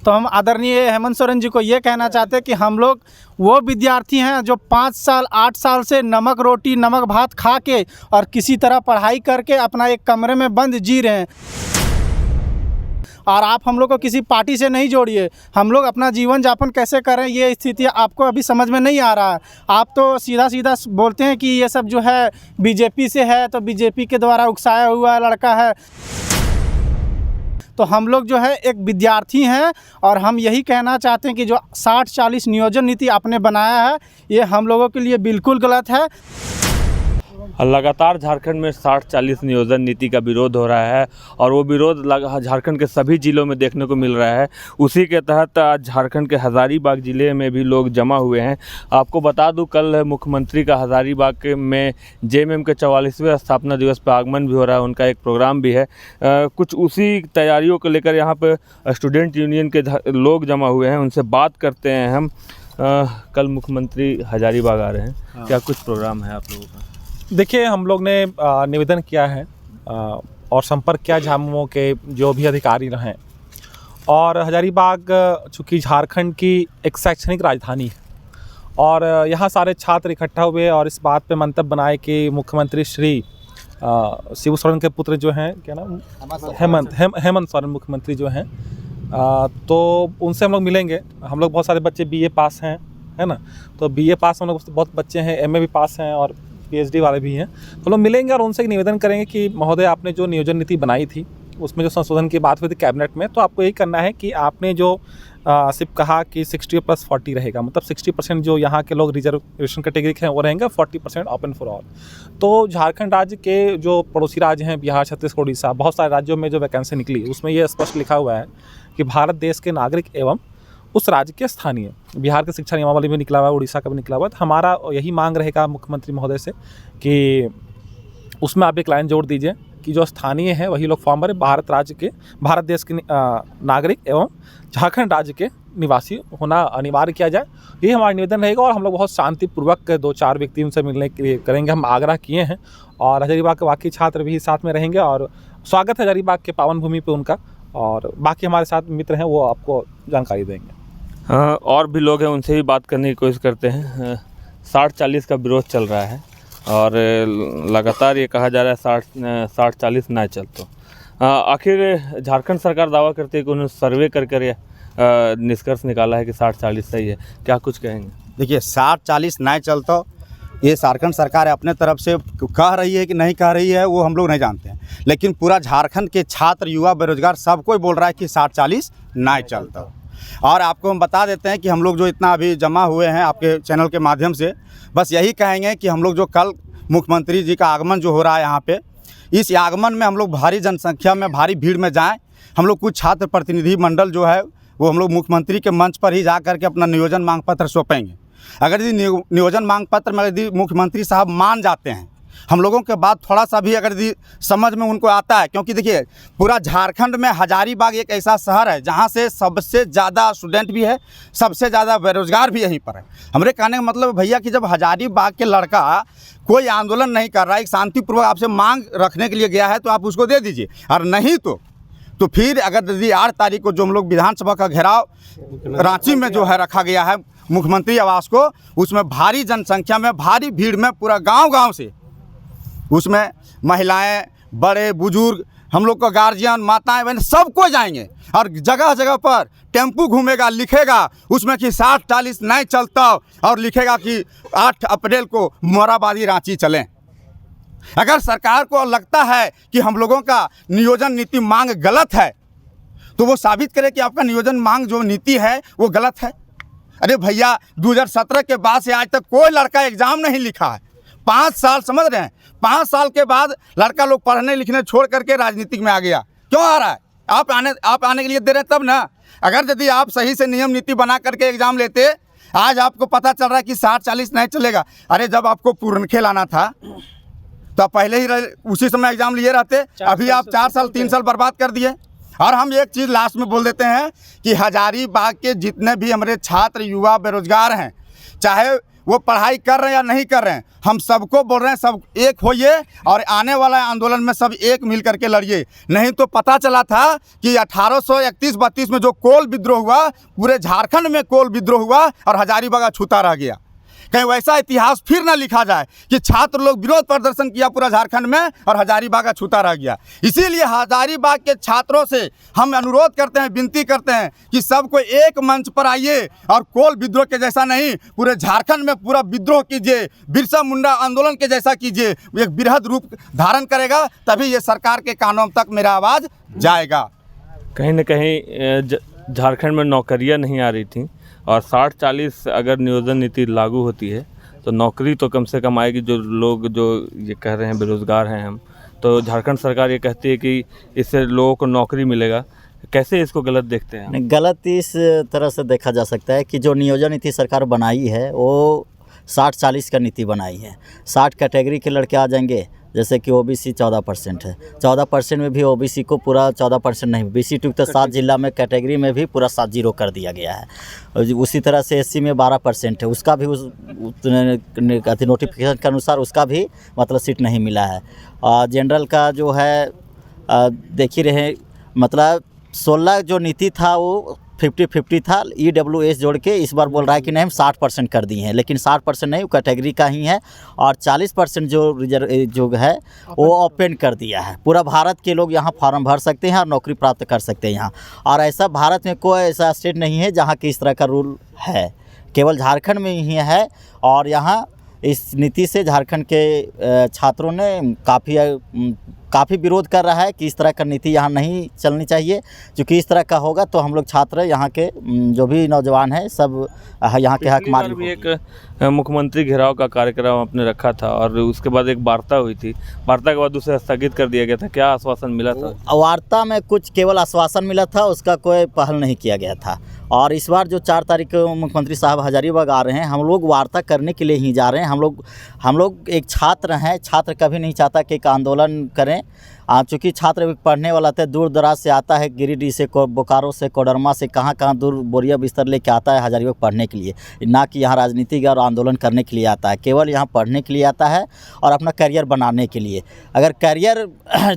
तो हम आदरणीय हेमंत सोरेन जी को ये कहना चाहते हैं कि हम लोग वो विद्यार्थी हैं जो 5 साल 8 साल से नमक रोटी नमक भात खा के और किसी तरह पढ़ाई करके अपना एक कमरे में बंद जी रहे हैं, और आप हम लोग को किसी पार्टी से नहीं जोड़िए। हम लोग अपना जीवन यापन कैसे करें ये स्थिति आपको अभी समझ में नहीं आ रहा है। आप तो सीधा सीधा बोलते हैं कि ये सब जो है बीजेपी से है, तो बीजेपी के द्वारा उकसाया हुआ लड़का है। तो हम लोग जो है एक विद्यार्थी हैं और हम यही कहना चाहते हैं कि जो 60-40 नियोजन नीति आपने बनाया है ये हम लोगों के लिए बिल्कुल गलत है। लगातार झारखंड में 60-40 नियोजन नीति का विरोध हो रहा है और वो विरोध झारखंड के सभी जिलों में देखने को मिल रहा है। उसी के तहत आज झारखंड के हज़ारीबाग ज़िले में भी लोग जमा हुए हैं। आपको बता दूं, कल मुख्यमंत्री का हज़ारीबाग में जेएमएम के 44वें स्थापना दिवस पर आगमन भी हो रहा है, उनका एक प्रोग्राम भी है। कुछ उसी तैयारियों को लेकर यहाँ पर स्टूडेंट यूनियन के लोग जमा हुए हैं, उनसे बात करते हैं हम। कल मुख्यमंत्री हज़ारीबाग आ रहे हैं, क्या कुछ प्रोग्राम है आप लोगों का? देखिए, हम लोग ने निवेदन किया है और संपर्क किया झामुमो के जो भी अधिकारी हैं, और हज़ारीबाग चूँकि झारखंड की एक शैक्षणिक राजधानी है और यहाँ सारे छात्र इकट्ठा हुए और इस बात पे मंतव्य बनाए कि मुख्यमंत्री श्री शिबू सोरेन के पुत्र जो हैं, क्या नाम, हेमंत सोरेन मुख्यमंत्री जो हैं, तो उनसे हम लोग मिलेंगे। हम लोग बहुत सारे बच्चे बीए पास हैं, है ना, तो बीए पास हम लोग बहुत बच्चे हैं, एमए भी पास हैं और पीएचडी वाले भी हैं। तो लोग मिलेंगे और उनसे एक निवेदन करेंगे कि महोदय, आपने जो नियोजन नीति बनाई थी उसमें जो संशोधन की बात हुई थी कैबिनेट में, तो आपको यही करना है कि आपने जो सिर्फ कहा कि 60+40 रहेगा, मतलब 60% जो यहाँ के लोग रिजर्वेशन कैटेगरी के हैं वो रहेंगे, 40% ओपन फॉर ऑल। तो झारखंड राज्य के जो पड़ोसी राज्य हैं, बिहार, छत्तीसगढ़, उड़ीसा, बहुत सारे राज्यों में जो वैकेंसी निकली उसमें ये स्पष्ट लिखा हुआ है कि भारत देश के नागरिक एवं उस राज्य के स्थानीय। बिहार के शिक्षा नियमावली में निकला हुआ है, उड़ीसा का भी निकला हुआ है। तो हमारा यही मांग रहेगा मुख्यमंत्री महोदय से कि उसमें आप एक लाइन जोड़ दीजिए कि जो स्थानीय है वही लोग फॉर्म भरे, भारत देश के नागरिक एवं झारखंड राज्य के निवासी होना अनिवार्य किया जाए। यही हमारा निवेदन रहेगा और हम लोग बहुत शांतिपूर्वक 2-4 व्यक्ति उनसे मिलने के लिए करेंगे। हम आग्रह किए हैं और हज़ारीबाग के बाकी छात्र भी साथ में रहेंगे और स्वागत है हज़ारीबाग के पावन भूमि पर उनका, और बाकी हमारे साथ मित्र हैं वो आपको जानकारी देंगे। और भी लोग हैं, उनसे भी बात करने की कोशिश करते हैं। 60-40 का विरोध चल रहा है और लगातार ये कहा जा रहा है 60-40 ना चल। तो आखिर झारखंड सरकार दावा करती है कि उन्होंने सर्वे कर निष्कर्ष निकाला है कि 60-40 सही है, क्या कुछ कहेंगे? देखिए, 60-40 ना चल, तो ये झारखंड सरकार अपने तरफ से कह रही है कि नहीं कह रही है वो हम लोग नहीं जानते हैं, लेकिन पूरा झारखंड के छात्र, युवा, बेरोजगार सब कोई बोल रहा है कि 60-40 ना चलता। और आपको हम बता देते हैं कि हम लोग जो इतना अभी जमा हुए हैं आपके चैनल के माध्यम से, बस यही कहेंगे कि हम लोग जो कल मुख्यमंत्री जी का आगमन जो हो रहा है यहाँ पे, इस आगमन में हम लोग भारी जनसंख्या में, भारी भीड़ में जाएं। हम लोग कुछ छात्र प्रतिनिधि मंडल जो है वो हम लोग मुख्यमंत्री के मंच पर ही जा करके अपना नियोजन मांग पत्र सौंपेंगे। अगर यदि नियोजन मांग पत्र में यदि मुख्यमंत्री साहब मान जाते हैं, हम लोगों के बात थोड़ा सा भी अगर यदि समझ में उनको आता है, क्योंकि देखिए पूरा झारखंड में हज़ारीबाग एक ऐसा शहर है जहां से सबसे ज़्यादा स्टूडेंट भी है, सबसे ज़्यादा बेरोजगार भी यहीं पर है। हमारे कहने का मतलब भैया कि जब हज़ारीबाग के लड़का कोई आंदोलन नहीं कर रहा है, एक शांतिपूर्वक आपसे मांग रखने के लिए गया है, तो आप उसको दे दीजिए। और नहीं तो फिर अगर यदि 8 तारीख को जो हम लोग विधानसभा का घेराव रांची में जो है रखा गया है मुख्यमंत्री आवास को, उसमें भारी जनसंख्या में, भारी भीड़ में पूरा गांव से उसमें महिलाएं, बड़े बुजुर्ग, हम लोग का गार्जियन, माताएं, बहन सब कोई जाएंगे और जगह जगह पर टेम्पू घूमेगा, लिखेगा उसमें कि 60-40 नहीं चलता और लिखेगा कि 8 अप्रैल को मोराबादी रांची चलें। अगर सरकार को लगता है कि हम लोगों का नियोजन नीति मांग गलत है तो वो साबित करे कि आपका नियोजन मांग जो नीति है वो गलत है। अरे भैया, 2017 के बाद से आज तक कोई लड़का एग्ज़ाम नहीं लिखा है। 5 साल, समझ रहे हैं, 5 साल के बाद लड़का लोग पढ़ने लिखने छोड़ करके राजनीतिक में आ गया। क्यों आ रहा है? आप आने के लिए दे रहे हैं तब ना। अगर यदि आप सही से नियम नीति बना करके एग्ज़ाम लेते, आज आपको पता चल रहा है कि 60-40 नहीं चलेगा। अरे जब आपको पूर्णखे लाना था तो आप पहले ही उसी समय एग्ज़ाम लिए रहते। अभी आप 4 साल 3 साल बर्बाद कर दिए। और हम एक चीज़ लास्ट में बोल देते हैं कि हज़ारीबाग के जितने भी हमारे छात्र, युवा, बेरोजगार हैं, चाहे वो पढ़ाई कर रहे हैं या नहीं कर रहे हैं, हम सबको बोल रहे हैं सब एक होइए और आने वाला आंदोलन में सब एक मिल करके लड़िए। नहीं तो पता चला था कि 1831-32 में जो कोल विद्रोह हुआ, पूरे झारखंड में कोल विद्रोह हुआ और हजारीबाग छूता रह गया। कहीं वैसा इतिहास फिर ना लिखा जाए कि छात्र लोग विरोध प्रदर्शन किया पूरा झारखंड में और हजारीबाग छूता रह गया। इसीलिए हजारीबाग के छात्रों से हम अनुरोध करते हैं, विनती करते हैं कि सबको एक मंच पर आइए और कोल विद्रोह के जैसा नहीं, पूरे झारखंड में पूरा विद्रोह कीजिए, बिरसा मुंडा आंदोलन के जैसा कीजिए। एक बृहद रूप धारण करेगा, तभी ये सरकार के कानों तक मेरा आवाज़ जाएगा। कहीं न कहीं झारखंड में नौकरियां नहीं आ रही थी और 60-40 अगर नियोजन नीति लागू होती है तो नौकरी तो कम से कम आएगी। जो लोग जो ये कह रहे हैं बेरोज़गार हैं हम, तो झारखंड सरकार ये कहती है कि इससे लोगों को नौकरी मिलेगा। कैसे इसको गलत देखते हैं? नहीं, गलत इस तरह से देखा जा सकता है कि जो नियोजन नीति सरकार बनाई है वो 60-40 का नीति बनाई है। 60 कैटेगरी के लड़के आ जाएंगे, जैसे कि ओबीसी 14% है, 14% में भी ओबीसी को पूरा 14% नहीं, बीसी टू तो 7 जिला में कैटेगरी में भी पूरा 7 जीरो कर दिया गया है। उसी तरह से एससी में 12% है, उसका भी उस नोटिफिकेशन के अनुसार उसका भी मतलब सीट नहीं मिला है। जनरल का जो है देख ही रहे, मतलब 16 जो नीति था वो 50-50 था, EWS जोड़ के इस बार बोल रहा है कि नहीं हम 60% कर दिए हैं, लेकिन 60% नहीं, वो कैटेगरी का ही है। और 40% जो रिजर्व जो है वो ओपन कर दिया है। पूरा भारत के लोग यहाँ फॉर्म भर सकते हैं और नौकरी प्राप्त कर सकते हैं यहाँ। और ऐसा भारत में कोई ऐसा स्टेट नहीं है जहाँ की इस तरह का रूल है, केवल झारखंड में ही है। और यहाँ इस नीति से झारखंड के छात्रों ने काफ़ी विरोध कर रहा है कि इस तरह का नीति यहाँ नहीं चलनी चाहिए, क्योंकि इस तरह का होगा तो हम लोग छात्र यहाँ के जो भी नौजवान हैं सब यहाँ के हक मारी। भी एक मुख्यमंत्री घेराव का कार्यक्रम आपने रखा था और उसके बाद एक वार्ता हुई थी, वार्ता के बाद उसे स्थगित कर दिया गया था, क्या आश्वासन मिला था? वार्ता में कुछ केवल आश्वासन मिला था, उसका कोई पहल नहीं किया गया था। और इस बार जो 4 तारीख को मुख्यमंत्री साहब हजारीबाग आ रहे हैं, हम लोग वार्ता करने के लिए ही जा रहे हैं। हम लोग एक छात्र हैं, छात्र कभी नहीं चाहता कि एक आंदोलन करें। चूँकि छात्र पढ़ने वाला था, दूर दराज से आता है, गिरिडीह से, बोकारो से, कोडरमा से, कहाँ दूर बोरिया बिस्तर लेके आता है हजारीबाग पढ़ने के लिए, ना कि यहाँ राजनीतिक और आंदोलन करने के लिए आता है। केवल यहाँ पढ़ने के लिए आता है और अपना करियर बनाने के लिए। अगर करियर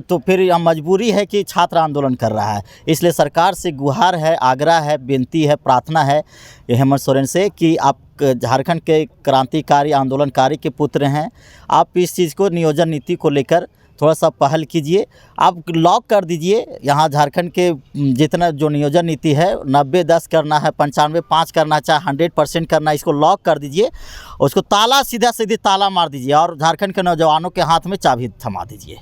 तो फिर यहाँ मजबूरी है कि छात्र आंदोलन कर रहा है। इसलिए सरकार से गुहार है, आग्रह है, विनती है, प्रार्थना है हेमंत सोरेन से कि आप झारखंड के क्रांतिकारी आंदोलनकारी के पुत्र हैं, आप इस चीज़ को नियोजन नीति को लेकर थोड़ा सा पहल कीजिए। आप लॉक कर दीजिए यहाँ झारखंड के जितना जो नियोजन नीति है 90-10 करना है, 95-5 करना, चाहे 100% करना है, इसको लॉक कर दीजिए। उसको ताला सीधे ताला मार दीजिए और झारखंड के नौजवानों के हाथ में चाबी थमा दीजिए।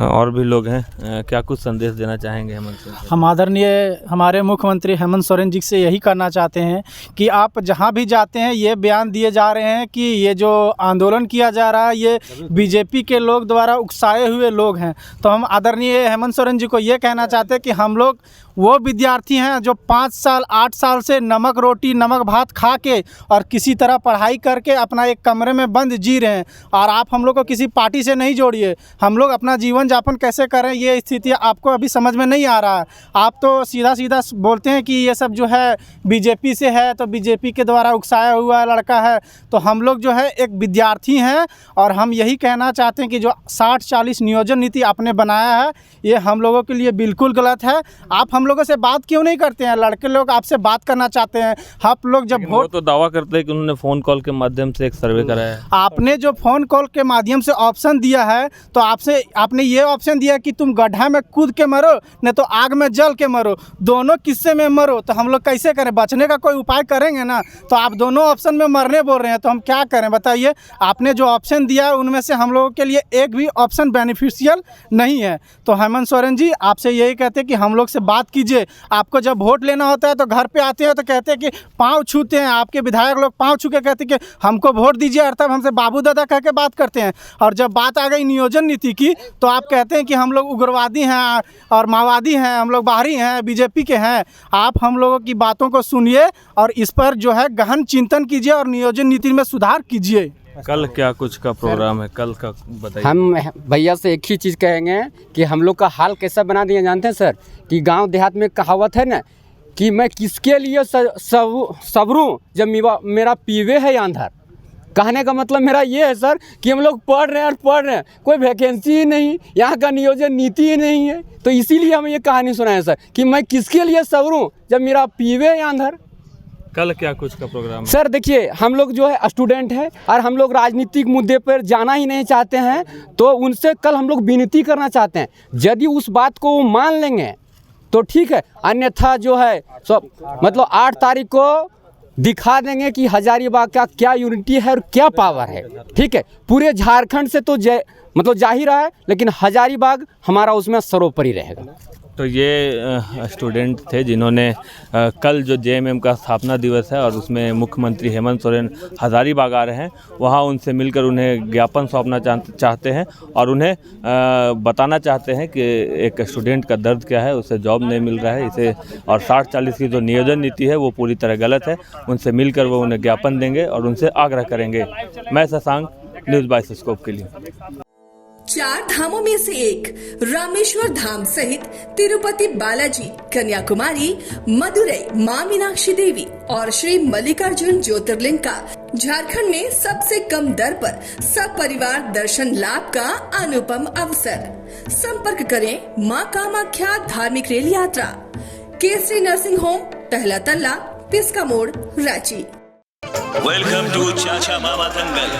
और भी लोग हैं, क्या कुछ संदेश देना चाहेंगे हेमंत सोरेन? हम आदरणीय हमारे मुख्यमंत्री हेमंत सोरेन जी से यही करना चाहते हैं कि आप जहां भी जाते हैं ये बयान दिए जा रहे हैं कि ये जो आंदोलन किया जा रहा है ये बीजेपी के लोग द्वारा उकसाए हुए लोग हैं। तो हम आदरणीय हेमंत सोरेन जी को ये कहना चाहते हैं कि हम लोग वो विद्यार्थी हैं जो 5 साल 8 साल से नमक रोटी नमक भात खा के और किसी तरह पढ़ाई करके अपना एक कमरे में बंद जी रहे हैं। और आप हम लोग को किसी पार्टी से नहीं जोड़िए, हम लोग अपना जीवन यापन कैसे करें ये स्थिति आपको अभी समझ में नहीं आ रहा है। आप तो सीधा बोलते हैं कि ये सब जो है बीजेपी से है, तो बीजेपी के द्वारा उकसाया हुआ लड़का है। तो हम लोग जो है एक विद्यार्थी हैं और हम यही कहना चाहते हैं कि जो 60-40 नियोजन नीति आपने बनाया है ये हम लोगों के लिए बिल्कुल गलत है। आप हम लोगों से बात क्यों नहीं करते हैं? लड़के लोग आपसे बात करना चाहते हैं। आप लोग जब वोट तो दावा करते हैं कि उन्होंने फ़ोन कॉल के माध्यम से एक सर्वे कराया है। आपने जो फ़ोन कॉल के माध्यम से ऑप्शन दिया है तो आपने ये ऑप्शन दिया कि तुम गड्ढा में कूद के मरो नहीं तो आग में जल के मरो, दोनों किस्से में मरो। तो हम लोग कैसे करें? बचने का कोई उपाय करेंगे ना। तो आप दोनों ऑप्शन में मरने बोल रहे हैं तो हम क्या करें बताइए? आपने जो ऑप्शन दिया है उनमें से हम लोगों के लिए एक भी ऑप्शन बेनिफिशियल नहीं है। तो हेमंत सोरेन जी आपसे यही कहते हैं कि हम लोग से बात कीजिए। आपको जब वोट लेना होता है तो घर पे आते हैं तो कहते हैं कि पाँव छूते हैं, आपके विधायक लोग पाँव छू के कहते हैं कि हमको वोट दीजिए, और तब हमसे बाबू दादा कह के बात करते हैं। और जब बात आ गई नियोजन नीति की तो आप कहते हैं कि हम लोग उग्रवादी हैं और माओवादी हैं, हम लोग बाहरी हैं, बीजेपी के हैं। आप हम लोगों की बातों को सुनिए और इस पर जो है गहन चिंतन कीजिए और नियोजन नीति में सुधार कीजिए। कल क्या कुछ का प्रोग्राम है, कल का बताइए। हम भैया से एक ही चीज़ कहेंगे कि हम लोग का हाल कैसा बना दिया जानते हैं सर, कि गांव देहात में कहावत है ना कि मैं किसके लिए सबरूं जब मेरा पीवे है अंधर। कहने का मतलब मेरा ये है सर कि हम लोग पढ़ रहे हैं और पढ़ रहे हैं, कोई वैकेंसी ही नहीं, यहाँ का नियोजन नीति ही नहीं है। तो इसीलिए हम ये कहानी सुनाए सर कि मैं किसके लिए सवरूं जब मेरा पीवे या अंधर। कल क्या कुछ का प्रोग्राम है? सर देखिए, हम लोग जो है स्टूडेंट हैं और हम लोग राजनीतिक मुद्दे पर जाना ही नहीं चाहते हैं, तो उनसे कल हम लोग विनती करना चाहते हैं, यदि उस बात को वो मान लेंगे तो ठीक है, अन्यथा जो है सब मतलब 8 तारीख को दिखा देंगे कि हजारीबाग का क्या यूनिटी है और क्या पावर है। ठीक है, पूरे झारखंड से तो मतलब जाहिर है, लेकिन हजारीबाग हमारा उसमें सर्वोपरि रहेगा। तो ये स्टूडेंट थे जिन्होंने कल जो जेएमएम का स्थापना दिवस है और उसमें मुख्यमंत्री हेमंत सोरेन हजारीबाग आ रहे हैं, वहाँ उनसे मिलकर उन्हें ज्ञापन सौंपना चाहते हैं और उन्हें बताना चाहते हैं कि एक स्टूडेंट का दर्द क्या है, उसे जॉब नहीं मिल रहा है इसे, और 60-40 की जो नियोजन नीति है वो पूरी तरह गलत है। उनसे मिलकर वो उन्हें ज्ञापन देंगे और उनसे आग्रह करेंगे। मैं शशांक, न्यूज़ बाइस्कोप के लिए। 4 धामों में से एक रामेश्वर धाम सहित तिरुपति बालाजी, कन्याकुमारी, मदुरई मां मीनाक्षी देवी और श्री मल्लिकार्जुन ज्योतिर्लिंग का झारखंड में सबसे कम दर पर सब परिवार दर्शन लाभ का अनुपम अवसर। संपर्क करें मां कामाख्या धार्मिक रेल यात्रा, केसरी नर्सिंग होम, पहला तल्ला, पिस्का मोड़, रांची। वेलकम टू चाचा मामा दंगल।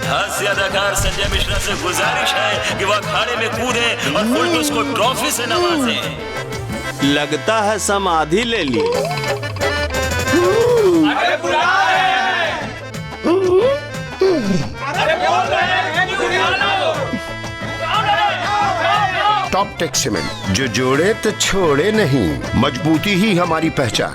हास्य अदाकार संजय मिश्रा से गुजारिश है कि वह अखाड़े में कूदे और फुलटूस को ट्रॉफी से नवाजे। लगता है समाधि ले ली। अरे बुला रहे हैं। अरे बोल रहे हैं कि बुला लो। टॉप टेक सीमेंट, जो जोड़े तो छोड़े नहीं, मजबूती ही हमारी पहचान।